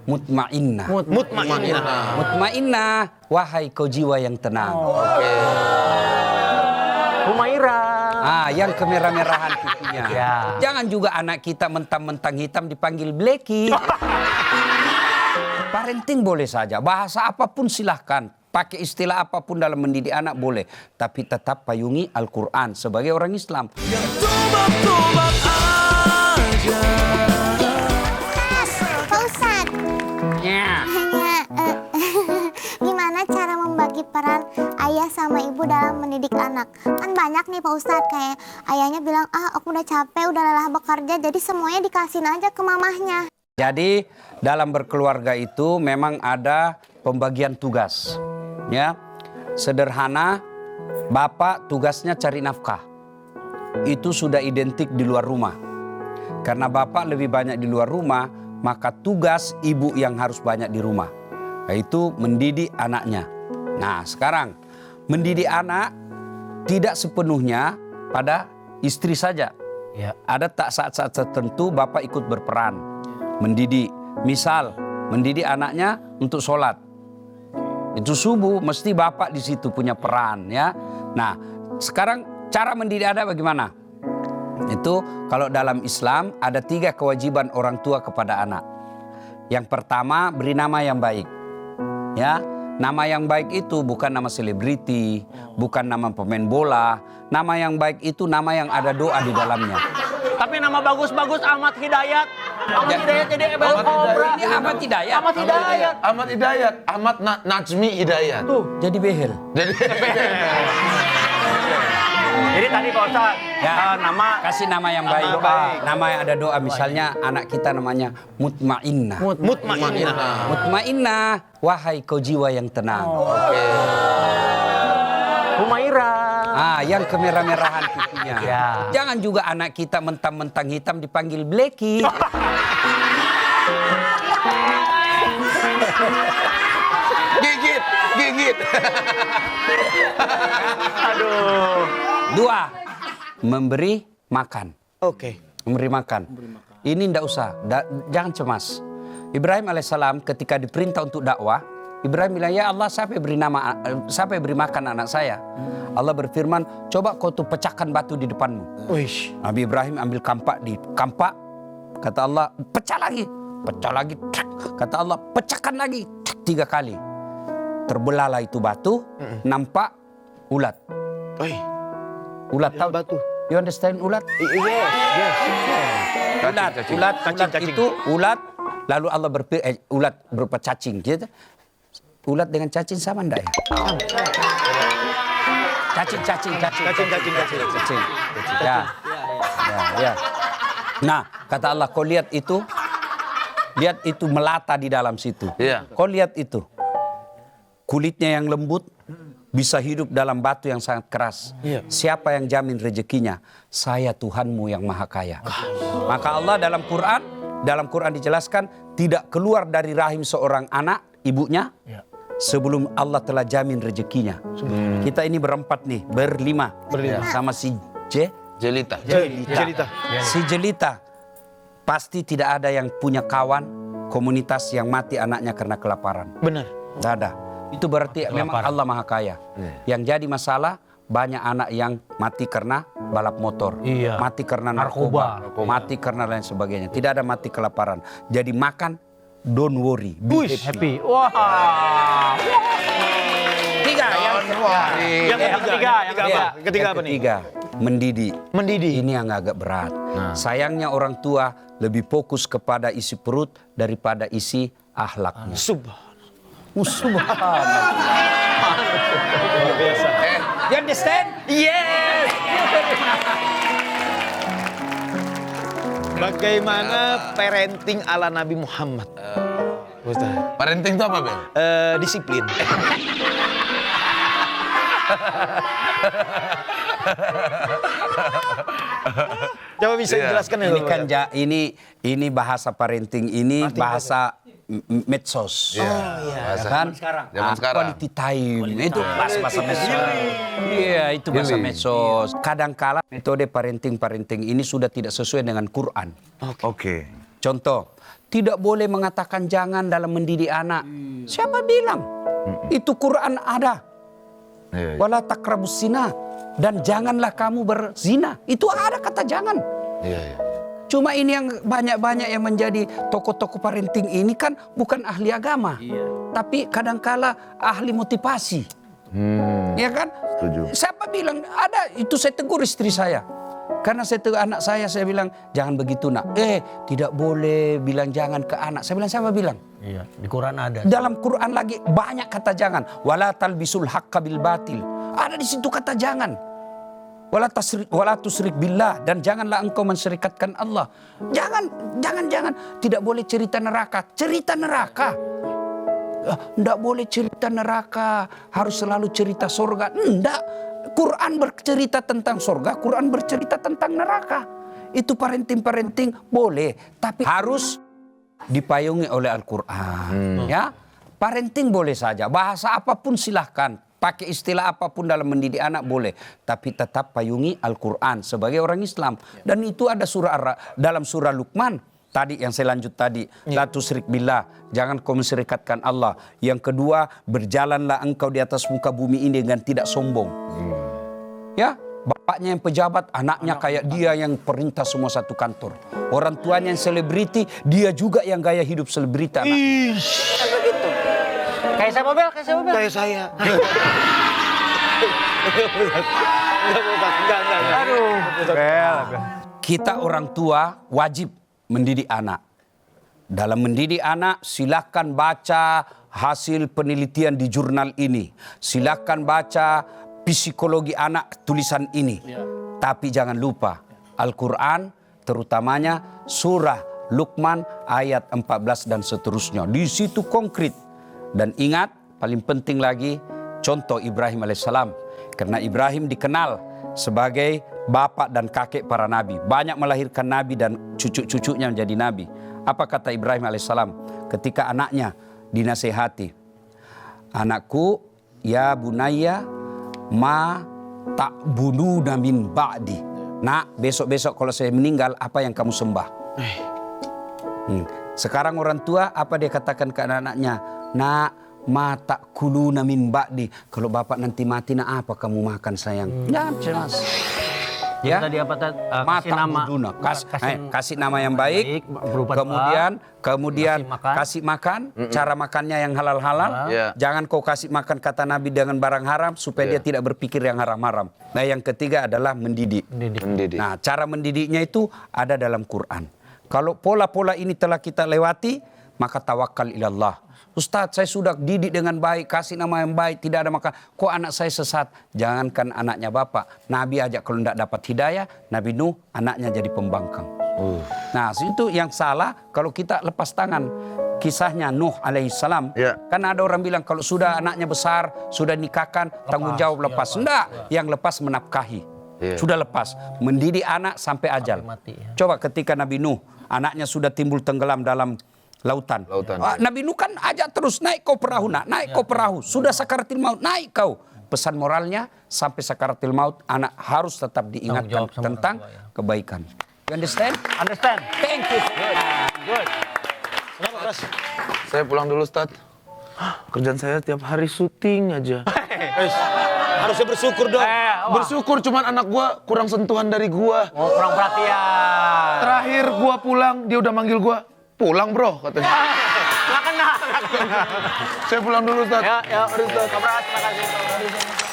mutmainnah. Mutmainnah. Mutmainnah, wahai kau jiwa yang tenang. Oke. Humaira. Yang kemerah-merahan pipinya. Ya. Jangan juga anak kita mentang-mentang hitam dipanggil Bleki. Parenting boleh saja, bahasa apapun silahkan. Pakai istilah apapun dalam mendidik anak boleh. Tapi tetap payungi Al-Quran sebagai orang Islam. Yang tobat-tobat aja. Pak Ustadz, Ya. gimana cara membagi peran ayah sama ibu dalam mendidik anak? Kan banyak nih Pak Ustadz, kayak ayahnya bilang, aku udah capek, udah lelah bekerja, jadi semuanya dikasihin aja ke mamahnya. Jadi dalam berkeluarga itu memang ada pembagian tugas. Ya, sederhana, bapak tugasnya cari nafkah. Itu sudah identik di luar rumah. Karena bapak lebih banyak di luar rumah, maka tugas ibu yang harus banyak di rumah, yaitu mendidik anaknya. Nah, sekarang mendidik anak tidak sepenuhnya pada istri saja. Ya. Ada tak saat-saat tertentu bapak ikut berperan mendidik. Misal mendidik anaknya untuk sholat. Itu subuh mesti bapak di situ punya peran, ya. Nah, sekarang cara mendidik anak bagaimana? Itu kalau dalam Islam ada 3 kewajiban orang tua kepada anak. Yang pertama, beri nama yang baik. Ya, nama yang baik itu bukan nama selebriti, bukan nama pemain bola. Nama yang baik itu nama yang ada doa di dalamnya. Tapi nama bagus-bagus Ahmad Hidayat. Ahmad Hidayat jadi Ebel Kobra. Ini Ahmad Hidayat. Ahmad Hidayat. Ahmad Hidayat. Ahmad Najmi Hidayat. Tuh. Jadi behel. Jadi tadi Pak Ustadz, nama Kasih nama yang baik. Nama yang ada doa. Misalnya anak kita namanya Mutmainnah. Mutmainnah. Mutmainnah, wahai kau jiwa yang tenang. Oke. Humaira. Yang kemerah-merahan pipinya. Ya. Jangan juga anak kita mentang-mentang hitam dipanggil Bleki. Gigit. Aduh. 2, memberi makan. Oke. Memberi makan. Ini ndak usah, jangan cemas. Ibrahim alaihissalam ketika diperintah untuk dakwah, Ibrahim bilang, ya Allah, siapa yang beri makan anak saya? Allah berfirman, coba kau tuh pecahkan batu di depanmu. Wish. Nabi Ibrahim ambil kampak, kata Allah, pecah lagi. Kata Allah, pecahkan lagi 3 kali. Terbelahlah itu batu, nampak ulat. Ulat tahu? Batu. You understand ulat? Yes. Ulat Cacing. itu ulat. Lalu Allah ulat berupa cacing, gitu. Ulat dengan cacing sama enggak ya? Cacing. Ya. Nah, kata Allah, kau lihat itu melata di dalam situ. Iya. Kau lihat itu, kulitnya yang lembut, bisa hidup dalam batu yang sangat keras. Iya. Siapa yang jamin rezekinya? Saya Tuhanmu yang maha kaya. Maka Allah dalam Quran dijelaskan, tidak keluar dari rahim seorang anak, ibunya, sebelum Allah telah jamin rezekinya. Kita ini berempat nih, berlima. Sama si Jelita. Si Jelita. Pasti tidak ada yang punya kawan, komunitas yang mati anaknya karena kelaparan. Benar. Tidak ada. Itu berarti memang Allah maha kaya. Yang jadi masalah, banyak anak yang mati karena balap motor. Iya. Mati karena narkoba. Mati karena lain sebagainya. Tidak ada mati kelaparan. Jadi makan, don't worry. Be happy. Wah. Yang ketiga apa nih? Mendidik. Mendidik. Ini yang agak berat. Sayangnya orang tua lebih fokus kepada isi perut daripada isi akhlaknya. Subhanallah. You understand? Yes. Bagaimana parenting ala Nabi Muhammad? Ustaz. Parenting itu apa, Bel? Disiplin. Coba bisa dijelaskan ya? Ini kan ini bahasa parenting ini bahasa medsos. Zaman sekarang. Quality time itu bahasa medsos. Iya, itu bahasa medsos. Kadangkala metode parenting ini sudah tidak sesuai dengan Quran. Oke. Contoh, tidak boleh mengatakan jangan dalam mendidik anak. Siapa bilang? Itu Quran ada. Wala taqrabus zina, dan janganlah kamu berzina. Itu ada kata jangan. Cuma ini yang banyak-banyak yang menjadi tokoh-tokoh parenting ini kan bukan ahli agama, tapi kadangkala ahli motivasi. Ya kan? Setuju. Siapa bilang ada? Itu saya tegur istri saya. Karena saya tegur anak saya bilang jangan begitu nak. Tidak boleh bilang jangan ke anak. Saya bilang siapa bilang? Iya, di Quran ada. Dalam Quran lagi banyak kata jangan. Wala talbisul haqqa bil batil. Ada di situ kata jangan. Wala tusrik billah, dan janganlah engkau mensyirikatkan Allah. Jangan. Tidak boleh cerita neraka. Cerita neraka. Tidak boleh cerita neraka. Harus selalu cerita surga. Tidak. Quran bercerita tentang surga. Quran bercerita tentang neraka. Itu parenting boleh. Tapi harus dipayungi oleh Al-Quran. Ya, parenting boleh saja. Bahasa apapun silahkan. Pakai istilah apapun dalam mendidik anak boleh. Tapi tetap payungi Al-Quran sebagai orang Islam. Dan itu ada dalam surah Luqman. Tadi yang saya lanjut tadi. La tusyrik billah. Jangan kau mensyirikatkan Allah. Yang kedua, berjalanlah engkau di atas muka bumi ini dengan tidak sombong. Ya, bapaknya yang pejabat, anaknya kayak dia yang perintah semua satu kantor. Orang tuanya yang selebriti, dia juga yang gaya hidup selebriti anaknya. Kayak siapa Bel? Kayak saya. Kita orang tua wajib mendidik anak. Dalam mendidik anak, silakan baca hasil penelitian di jurnal ini. Silakan baca psikologi anak tulisan ini. Tapi jangan lupa Al-Quran, terutamanya surah Luqman ayat 14 dan seterusnya. Di situ konkret. Dan ingat, paling penting lagi, contoh Ibrahim alaihissalam. Karena Ibrahim dikenal sebagai bapak dan kakek para nabi. Banyak melahirkan nabi dan cucu-cucunya menjadi nabi. Apa kata Ibrahim alaihissalam ketika anaknya dinasehati? Anakku, ya bunayya ma ta'buduna min ba'di. Nak, besok-besok kalau saya meninggal, apa yang kamu sembah? Sekarang orang tua, apa dia katakan ke anak-anaknya? Nak, ma ta'kuluna min ba'di. Kalau bapak nanti mati, nak apa kamu makan sayang? Jangan cemas. Ya, Tadi apa kasih nama, kasih nama yang baik, berupa kemudian kasih makan, cara makannya yang halal-halal. Jangan kau kasih makan kata Nabi dengan barang haram supaya dia tidak berpikir yang haram-haram. Nah, yang ketiga adalah mendidik. Nah, cara mendidiknya itu ada dalam Quran. Kalau pola-pola ini telah kita lewati, maka tawakal ilallah. Ustadz, saya sudah didik dengan baik, kasih nama yang baik, tidak ada maka kok anak saya sesat? Jangankan anaknya bapak, Nabi aja kalau tidak dapat hidayah, Nabi Nuh anaknya jadi pembangkang. Nah, itu yang salah kalau kita lepas tangan. Kisahnya Nuh alaihissalam, kan ada orang bilang kalau sudah anaknya besar, sudah nikahkan, tanggung jawab lepas. Enggak, yang lepas menafkahi. Sudah lepas, mendidik anak sampai ajal. Coba ketika Nabi Nuh, anaknya sudah timbul tenggelam dalam lautan. Nabi Nuh kan ajak terus, naik kau perahu nak, naik kau perahu. Sudah sakaratil maut, naik kau. Pesan moralnya sampai sakaratil maut, anak harus tetap diingatkan tentang kebaikan. You understand? Understand. Thank you. Good. Saya pulang dulu, Ustaz. Kerjaan saya tiap hari syuting aja. Harusnya bersyukur dong. Bersyukur cuman anak gua kurang sentuhan dari gua. Oh, kurang perhatian. Terakhir gua pulang, dia udah manggil gua. Pulang bro, katanya. Nggak kena. Saya pulang dulu, Ustaz. Ya, Ustaz. Terima kasih.